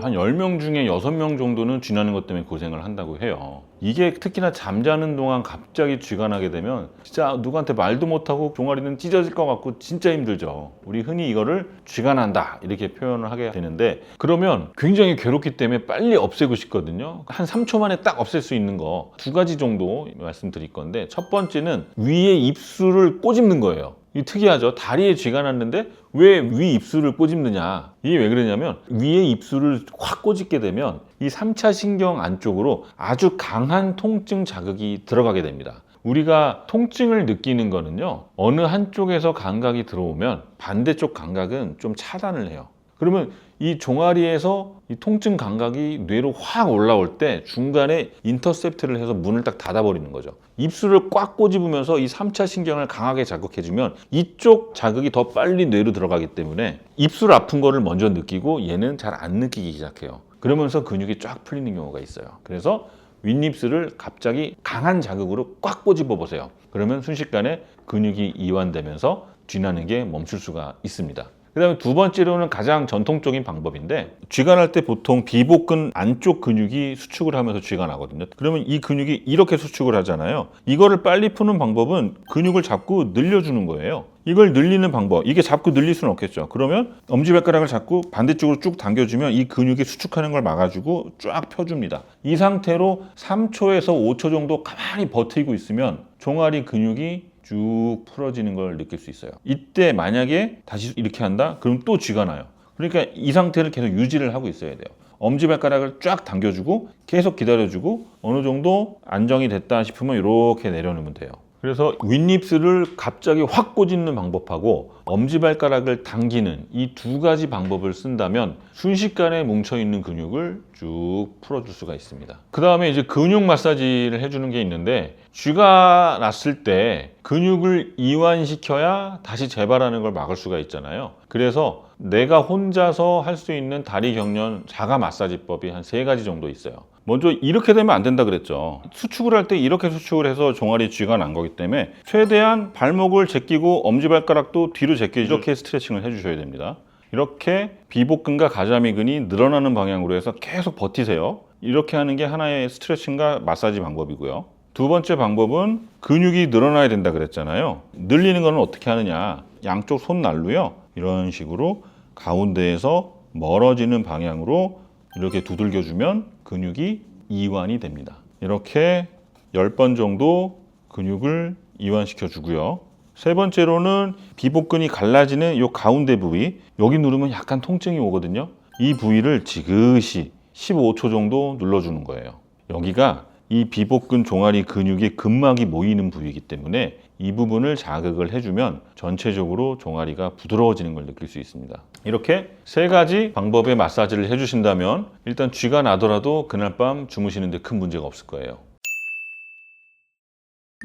한 10명 중에 6명 정도는 쥐나는 것 때문에 고생을 한다고 해요. 이게 특히나 잠자는 동안 갑자기 쥐가 나게 되면 진짜 누구한테 말도 못하고 종아리는 찢어질 것 같고 진짜 힘들죠. 우리 흔히 이거를 쥐가 난다 이렇게 표현을 하게 되는데, 그러면 굉장히 괴롭기 때문에 빨리 없애고 싶거든요. 한 3초 만에 딱 없앨 수 있는 거 2가지 정도 말씀드릴 건데, 첫 번째는 위에 입술을 꼬집는 거예요. 이 특이하죠. 다리에 쥐가 났는데 왜 위 입술을 꼬집느냐. 이게 왜 그러냐면 위에 입술을 확 꼬집게 되면 이 3차 신경 안쪽으로 아주 강한 통증 자극이 들어가게 됩니다. 우리가 통증을 느끼는 거는요, 어느 한쪽에서 감각이 들어오면 반대쪽 감각은 좀 차단을 해요. 그러면 이 종아리에서 이 통증 감각이 뇌로 확 올라올 때 중간에 인터셉트를 해서 문을 딱 닫아버리는 거죠. 입술을 꽉 꼬집으면서 이 3차 신경을 강하게 자극해주면 이쪽 자극이 더 빨리 뇌로 들어가기 때문에 입술 아픈 거를 먼저 느끼고 얘는 잘 안 느끼기 시작해요. 그러면서 근육이 쫙 풀리는 경우가 있어요. 그래서 윗입술을 갑자기 강한 자극으로 꽉 꼬집어 보세요. 그러면 순식간에 근육이 이완되면서 쥐나는 게 멈출 수가 있습니다. 그 다음에 두 번째로는 가장 전통적인 방법인데, 쥐가 날 때 보통 비복근 안쪽 근육이 수축을 하면서 쥐가 나거든요. 그러면 이 근육이 이렇게 수축을 하잖아요. 이거를 빨리 푸는 방법은 근육을 잡고 늘려주는 거예요. 이걸 늘리는 방법, 이게 잡고 늘릴 수는 없겠죠. 그러면 엄지발가락을 잡고 반대쪽으로 쭉 당겨주면 이 근육이 수축하는 걸 막아주고 쫙 펴줍니다. 이 상태로 3초에서 5초 정도 가만히 버티고 있으면 종아리 근육이 쭉 풀어지는 걸 느낄 수 있어요. 이때 만약에 다시 이렇게 한다? 그럼 또 쥐가 나요. 그러니까 이 상태를 계속 유지를 하고 있어야 돼요. 엄지발가락을 쫙 당겨주고 계속 기다려주고 어느 정도 안정이 됐다 싶으면 이렇게 내려놓으면 돼요. 그래서 윗입술을 갑자기 확 꼬집는 방법하고 엄지발가락을 당기는 이 2가지 방법을 쓴다면 순식간에 뭉쳐있는 근육을 쭉 풀어줄 수가 있습니다. 그 다음에 이제 근육 마사지를 해주는 게 있는데, 쥐가 났을 때 근육을 이완시켜야 다시 재발하는 걸 막을 수가 있잖아요. 그래서 내가 혼자서 할 수 있는 다리 경련 자가 마사지법이 한 3가지 정도 있어요. 먼저 이렇게 되면 안 된다 그랬죠. 수축을 할 때 이렇게 수축을 해서 종아리 쥐가 난 거기 때문에 최대한 발목을 제끼고 엄지발가락도 뒤로 제껴 이렇게 스트레칭을 해주셔야 됩니다. 이렇게 비복근과 가자미근이 늘어나는 방향으로 해서 계속 버티세요. 이렇게 하는 게 하나의 스트레칭과 마사지 방법이고요. 두 번째 방법은 근육이 늘어나야 된다 그랬잖아요. 늘리는 거는 어떻게 하느냐. 양쪽 손날로요, 이런 식으로 가운데에서 멀어지는 방향으로 이렇게 두들겨주면 근육이 이완이 됩니다. 이렇게 10번 정도 근육을 이완시켜 주고요. 세 번째로는 비복근이 갈라지는 이 가운데 부위, 여기 누르면 약간 통증이 오거든요. 이 부위를 지그시 15초 정도 눌러주는 거예요. 여기가 이 비복근 종아리 근육의 근막이 모이는 부위이기 때문에 이 부분을 자극을 해주면 전체적으로 종아리가 부드러워지는 걸 느낄 수 있습니다. 이렇게 3가지 방법의 마사지를 해주신다면 일단 쥐가 나더라도 그날 밤 주무시는데 큰 문제가 없을 거예요.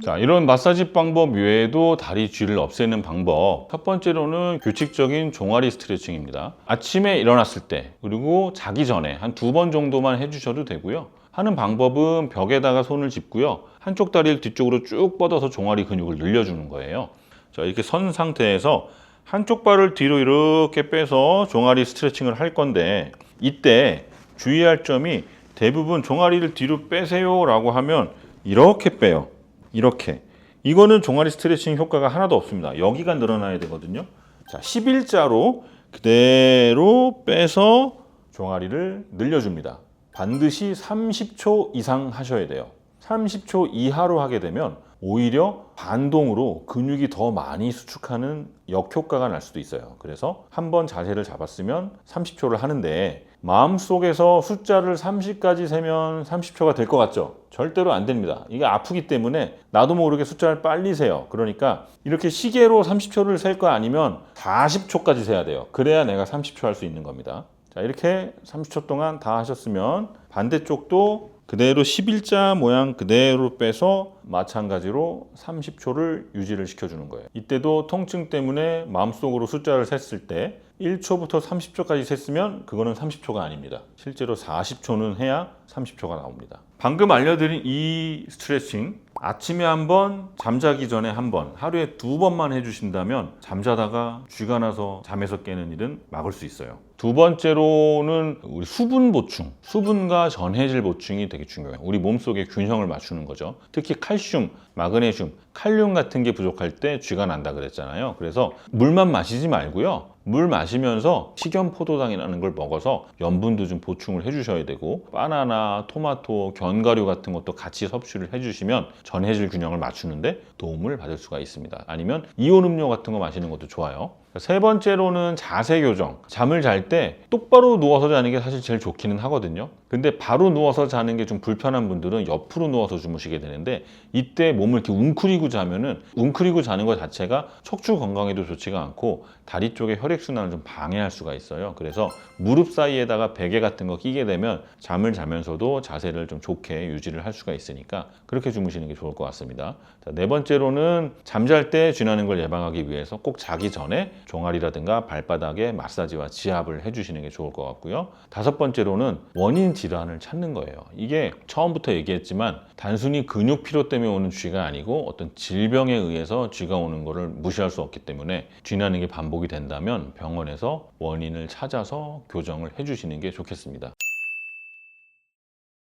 자, 이런 마사지 방법 외에도 다리 쥐를 없애는 방법, 첫 번째로는 규칙적인 종아리 스트레칭입니다. 아침에 일어났을 때 그리고 자기 전에 한 2번 정도만 해주셔도 되고요. 하는 방법은 벽에다가 손을 짚고요, 한쪽 다리를 뒤쪽으로 쭉 뻗어서 종아리 근육을 늘려주는 거예요. 자, 이렇게 선 상태에서 한쪽 발을 뒤로 이렇게 빼서 종아리 스트레칭을 할 건데, 이때 주의할 점이 대부분 종아리를 뒤로 빼세요 라고 하면 이렇게 빼요. 이렇게. 이거는 종아리 스트레칭 효과가 하나도 없습니다. 여기가 늘어나야 되거든요. 자, 11자로 그대로 빼서 종아리를 늘려줍니다. 반드시 30초 이상 하셔야 돼요. 30초 이하로 하게 되면 오히려 반동으로 근육이 더 많이 수축하는 역효과가 날 수도 있어요. 그래서 한번 자세를 잡았으면 30초를 하는데, 마음속에서 숫자를 30까지 세면 30초가 될 것 같죠? 절대로 안 됩니다. 이게 아프기 때문에 나도 모르게 숫자를 빨리 세요. 그러니까 이렇게 시계로 30초를 셀 거 아니면 40초까지 세야 돼요. 그래야 내가 30초 할 수 있는 겁니다. 자, 이렇게 30초 동안 다 하셨으면 반대쪽도 그대로 11자 모양 그대로 빼서 마찬가지로 30초를 유지를 시켜주는 거예요. 이때도 통증 때문에 마음속으로 숫자를 셌을 때 1초부터 30초까지 셌으면 그거는 30초가 아닙니다. 실제로 40초는 해야 30초가 나옵니다. 방금 알려드린 이 스트레칭 아침에 한 번, 잠자기 전에 한 번, 하루에 2번만 해주신다면 잠자다가 쥐가 나서 잠에서 깨는 일은 막을 수 있어요. 두 번째로는 우리 수분 보충, 수분과 전해질 보충이 되게 중요해요. 우리 몸속의 균형을 맞추는 거죠. 특히 칼슘, 마그네슘, 칼륨 같은 게 부족할 때 쥐가 난다 그랬잖아요. 그래서 물만 마시지 말고요. 물 마시면서 식염포도당이라는 걸 먹어서 염분도 좀 보충을 해주셔야 되고, 바나나, 토마토, 견과류 같은 것도 같이 섭취를 해주시면 전해질 균형을 맞추는데 도움을 받을 수가 있습니다. 아니면 이온 음료 같은 거 마시는 것도 좋아요. 세 번째로는 자세 교정. 잠을 잘 때 똑바로 누워서 자는 게 사실 제일 좋기는 하거든요. 근데 바로 누워서 자는 게 좀 불편한 분들은 옆으로 누워서 주무시게 되는데, 이때 몸을 이렇게 웅크리고 자면은, 웅크리고 자는 것 자체가 척추 건강에도 좋지가 않고 다리 쪽의 혈액순환을 좀 방해할 수가 있어요. 그래서 무릎 사이에다가 베개 같은 거 끼게 되면 잠을 자면서도 자세를 좀 좋게 유지를 할 수가 있으니까 그렇게 주무시는 게 좋을 것 같습니다. 자, 네 번째로는 잠잘 때 쥐나는 걸 예방하기 위해서 꼭 자기 전에 종아리라든가 발바닥에 마사지와 지압을 해주시는 게 좋을 것 같고요. 다섯 번째로는 원인 질환을 찾는 거예요. 이게 처음부터 얘기했지만 단순히 근육 피로 때문에 오는 쥐가 아니고 어떤 질병에 의해서 쥐가 오는 거를 무시할 수 없기 때문에 쥐나는 게 반복이 된다면 병원에서 원인을 찾아서 교정을 해주시는 게 좋겠습니다.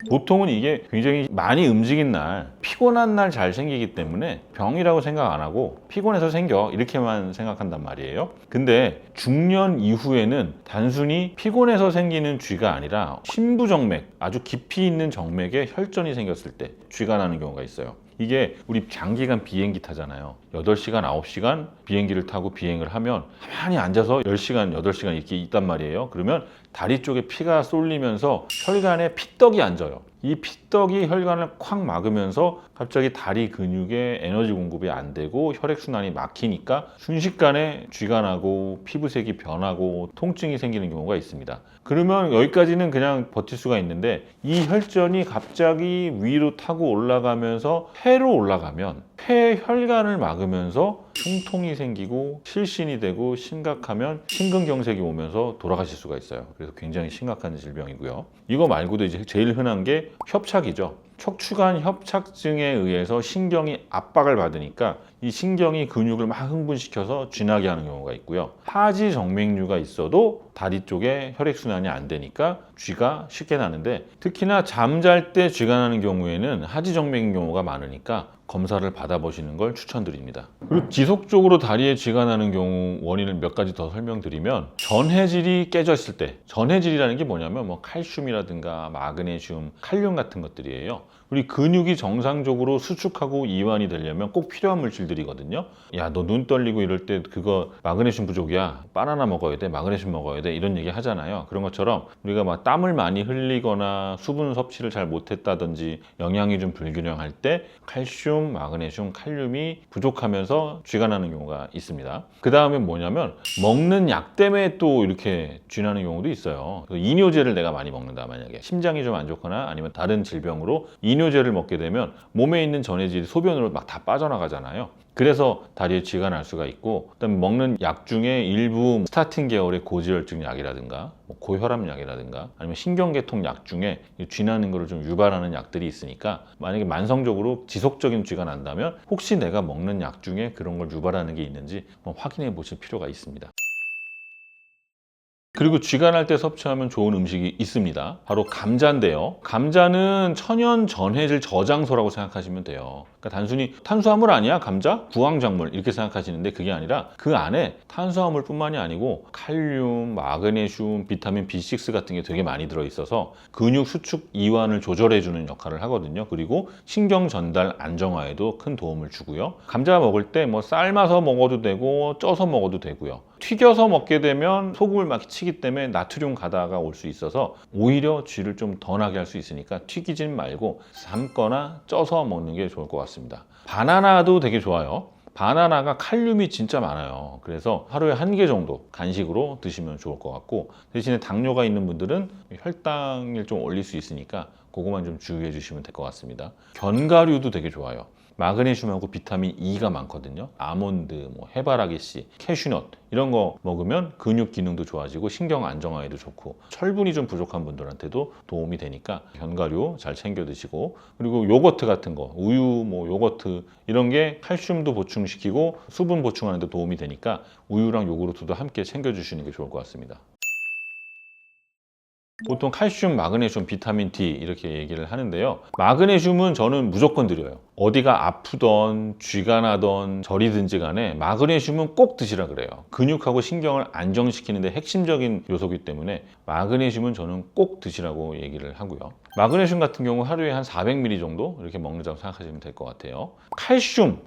보통은 이게 굉장히 많이 움직인 날, 피곤한 날 잘 생기기 때문에 병이라고 생각 안 하고 피곤해서 생겨 이렇게만 생각한단 말이에요. 근데 중년 이후에는 단순히 피곤해서 생기는 쥐가 아니라 심부정맥, 아주 깊이 있는 정맥에 혈전이 생겼을 때 쥐가 나는 경우가 있어요. 이게 우리 장기간 비행기 타잖아요. 8시간, 9시간 비행기를 타고 비행을 하면 가만히 앉아서 10시간, 8시간 이렇게 있단 말이에요. 그러면 다리 쪽에 피가 쏠리면서 혈관에 피떡이 앉아요. 이 피떡이 혈관을 콱 막으면서 갑자기 다리 근육에 에너지 공급이 안 되고 혈액순환이 막히니까 순식간에 쥐가 나고 피부색이 변하고 통증이 생기는 경우가 있습니다. 그러면 여기까지는 그냥 버틸 수가 있는데, 이 혈전이 갑자기 위로 타고 올라가면서 폐로 올라가면 폐 혈관을 막으면서 흉통이 생기고 실신이 되고, 심각하면 심근경색이 오면서 돌아가실 수가 있어요. 그래서 굉장히 심각한 질병이고요. 이거 말고도 이제 제일 흔한 게 협착이죠. 척추관 협착증에 의해서 신경이 압박을 받으니까 이 신경이 근육을 막 흥분시켜서 쥐나게 하는 경우가 있고요. 하지 정맥류가 있어도 다리 쪽에 혈액순환이 안 되니까 쥐가 쉽게 나는데, 특히나 잠잘 때 쥐가 나는 경우에는 하지 정맥인 경우가 많으니까 검사를 받아보시는 걸 추천드립니다. 그리고 지속적으로 다리에 쥐가 나는 경우 원인을 몇 가지 더 설명드리면, 전해질이 깨져 있을 때, 전해질이라는 게 뭐냐면 뭐 칼슘이라든가 마그네슘, 칼륨 같은 것들이에요. 우리 근육이 정상적으로 수축하고 이완이 되려면 꼭 필요한 물질들이거든요. 야, 너 눈 떨리고 이럴 때 그거 마그네슘 부족이야. 바나나 먹어야 돼. 마그네슘 먹어야 돼. 이런 얘기 하잖아요. 그런 것처럼 우리가 막 땀을 많이 흘리거나 수분 섭취를 잘 못했다든지 영양이 좀 불균형할 때 칼슘, 마그네슘, 칼륨이 부족하면서 쥐가 나는 경우가 있습니다. 그 다음에 뭐냐면 먹는 약 때문에 또 이렇게 쥐 나는 경우도 있어요. 이뇨제를 내가 많이 먹는다, 만약에 심장이 좀 안 좋거나 아니면 다른 질병으로 이뇨제를 먹게 되면 몸에 있는 전해질이 소변으로 막 다 빠져나가잖아요. 그래서 다리에 쥐가 날 수가 있고, 그다음에 먹는 약 중에 일부 스타틴 계열의 고지혈증 약이라든가 고혈압 약이라든가 아니면 신경계통 약 중에 쥐 나는 거를 좀 유발하는 약들이 있으니까, 만약에 만성적으로 지속적인 쥐가 난다면 혹시 내가 먹는 약 중에 그런 걸 유발하는 게 있는지 확인해 보실 필요가 있습니다. 그리고 쥐가 날 때 섭취하면 좋은 음식이 있습니다. 바로 감자인데요. 감자는 천연 전해질 저장소라고 생각하시면 돼요. 그러니까 단순히 탄수화물 아니야? 감자? 구황작물 이렇게 생각하시는데, 그게 아니라 그 안에 탄수화물뿐만이 아니고 칼륨, 마그네슘, 비타민 B6 같은 게 되게 많이 들어있어서 근육 수축 이완을 조절해주는 역할을 하거든요. 그리고 신경 전달 안정화에도 큰 도움을 주고요. 감자 먹을 때 뭐 삶아서 먹어도 되고 쪄서 먹어도 되고요. 튀겨서 먹게 되면 소금을 막 치기 때문에 나트륨 가다가 올 수 있어서 오히려 쥐를 좀 더 나게 할 수 있으니까 튀기진 말고 삶거나 쪄서 먹는 게 좋을 것 같습니다. 바나나도 되게 좋아요. 바나나가 칼륨이 진짜 많아요. 그래서 하루에 1개 정도 간식으로 드시면 좋을 것 같고, 대신에 당뇨가 있는 분들은 혈당을 좀 올릴 수 있으니까 그것만 좀 주의해 주시면 될 것 같습니다. 견과류도 되게 좋아요. 마그네슘하고 비타민 E가 많거든요. 아몬드, 뭐 해바라기 씨, 캐슈넛 이런 거 먹으면 근육 기능도 좋아지고 신경 안정화에도 좋고 철분이 좀 부족한 분들한테도 도움이 되니까 견과류 잘 챙겨 드시고, 그리고 요거트 같은 거, 우유, 뭐 요거트 이런 게 칼슘도 보충시키고 수분 보충하는 데 도움이 되니까 우유랑 요구르트도 함께 챙겨 주시는 게 좋을 것 같습니다. 보통 칼슘, 마그네슘, 비타민 D 이렇게 얘기를 하는데요. 마그네슘은 저는 무조건 드려요. 어디가 아프던 쥐가 나던 저리든지 간에 마그네슘은 꼭 드시라 그래요. 근육하고 신경을 안정시키는 데 핵심적인 요소이기 때문에 마그네슘은 저는 꼭 드시라고 얘기를 하고요. 마그네슘 같은 경우 하루에 한 400ml 정도 이렇게 먹는다고 생각하시면 될 것 같아요.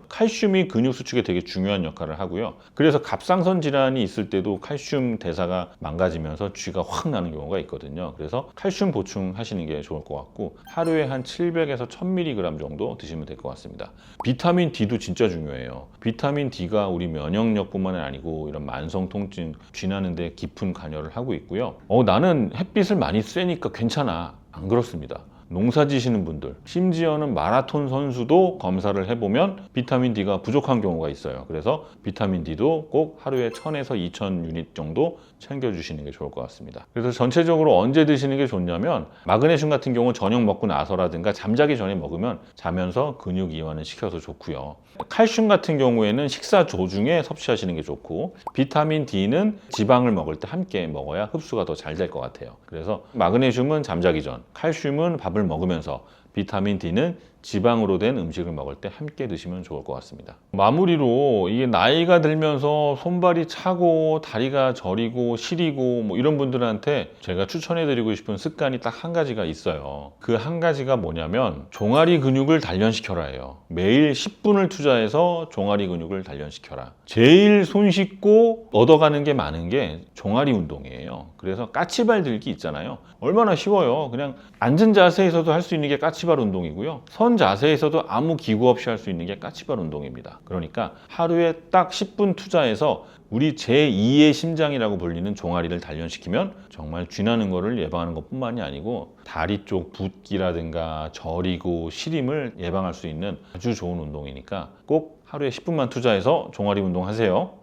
칼슘이 근육 수축에 되게 중요한 역할을 하고요. 그래서 갑상선 질환이 있을 때도 칼슘 대사가 망가지면서 쥐가 확 나는 경우가 있거든요. 그래서 칼슘 보충하시는 게 좋을 것 같고, 하루에 한 700에서 1000mg 정도 드시면 될 것 같습니다. 비타민 D도 진짜 중요해요. 비타민 D가 우리 면역력뿐만 아니고 이런 만성 통증, 쥐 나는데 깊은 관여를 하고 있고요. 나는 햇빛을 많이 쐬니까 괜찮아. 안 그렇습니다. 농사 지시는 분들, 심지어는 마라톤 선수도 검사를 해보면 비타민 D가 부족한 경우가 있어요. 그래서 비타민 D도 꼭 하루에 1000에서 2000 유닛 정도 챙겨주시는 게 좋을 것 같습니다. 그래서 전체적으로 언제 드시는 게 좋냐면, 마그네슘 같은 경우는 저녁 먹고 나서라든가 잠자기 전에 먹으면 자면서 근육 이완을 시켜서 좋고요. 칼슘 같은 경우에는 식사 도중에 섭취하시는 게 좋고, 비타민 D는 지방을 먹을 때 함께 먹어야 흡수가 더 잘 될 것 같아요. 그래서 마그네슘은 잠자기 전, 칼슘은 밥을 먹으면서, 비타민 D는 지방으로 된 음식을 먹을 때 함께 드시면 좋을 것 같습니다. 마무리로, 이게 나이가 들면서 손발이 차고 다리가 저리고 시리고 뭐 이런 분들한테 제가 추천해드리고 싶은 습관이 딱 한 가지가 있어요. 그 한 가지가 뭐냐면 종아리 근육을 단련시켜라예요. 매일 10분을 투자해서 종아리 근육을 단련시켜라. 제일 손쉽고 얻어가는 게 많은 게 종아리 운동이에요. 그래서 까치발 들기 있잖아요. 얼마나 쉬워요. 그냥 앉은 자세에서도 할 수 있는 게 까치발 운동이고요. 선 자세에서도 아무 기구 없이 할 수 있는 게 까치발 운동입니다. 그러니까 하루에 딱 10분 투자해서 우리 제2의 심장이라고 불리는 종아리를 단련시키면 정말 쥐나는 거를 예방하는 것뿐만이 아니고 다리 쪽 붓기라든가 저리고 시림을 예방할 수 있는 아주 좋은 운동이니까 꼭 하루에 10분만 투자해서 종아리 운동 하세요.